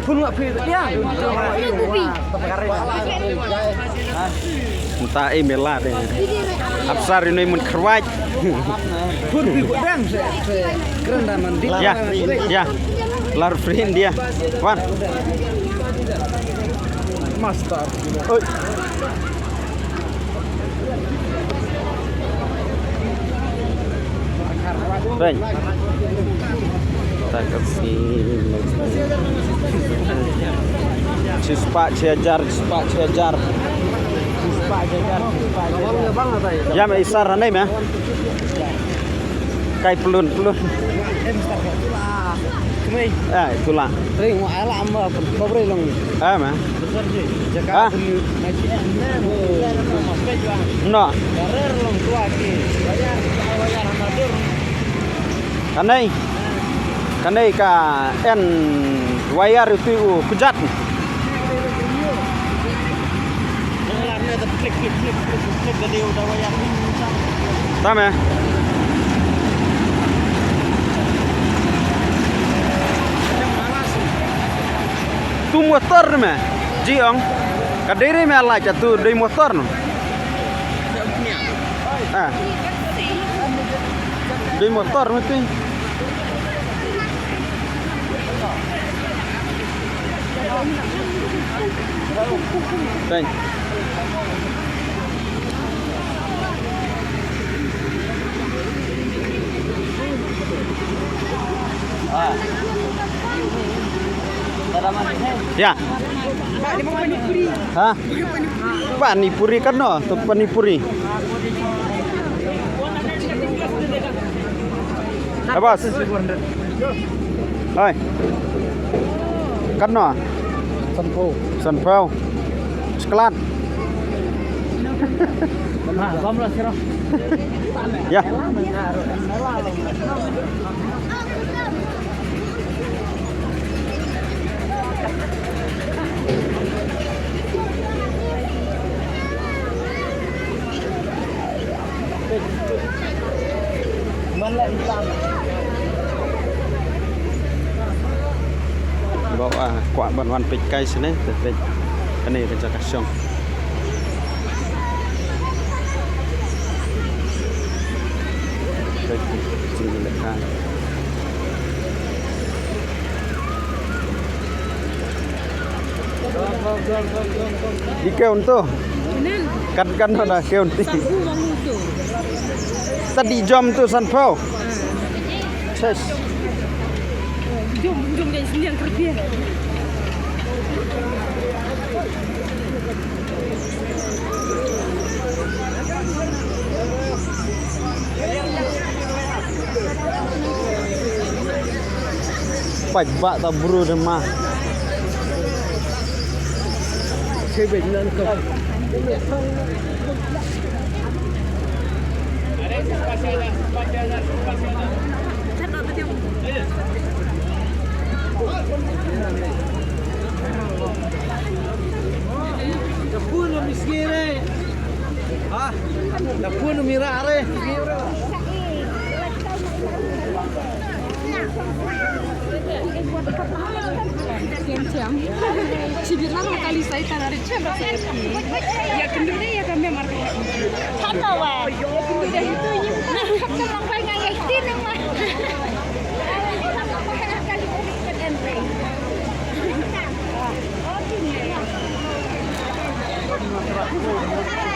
pun nggak pilih dia. Entah email deh. Absar ini mun kerwaj. Pun pilih dang keren daman di. Ya, ya. Lar friend dia. Wan. Master. Oi. Baik. Kita kasih Cispak Ciajar. Ya mai isar anai mah. Kai pelun. Itulah. Ring mau ala amba babre long. Mah. Jaga No. karer long tua ki. Bayar amatur. Kanai ka en wayar itu kujat. Dengarnya ada klik gede udah wayar. Tama. Tu motor mah. Jiong. Kadiri mah lah jatuh dari motor no. Dari motor mesti. Baik. Ya. Hah? Panipuri kan no, tu panipuri. Apa? Hai. Kan no. Sanpau. Sekelat. Nah, bamlah sirah. Ya. Bawa kuat bantuan pikai sini, tapi ini kerja kasong. Di keun tu, kan ada keun tu. Tadi jam tu sanpau. Ses. Jom dari sini yang kerja. Pajak tak buru demah. Sebab nan kau. Dapun miskire. Ah, dapun mirare. Siang. Cibir lang kali saya tanar coba saya. Ya kenduri ya kami market. Tahu wah. Kenduri itu nyimpan orang paling ngayatin mah. Oh,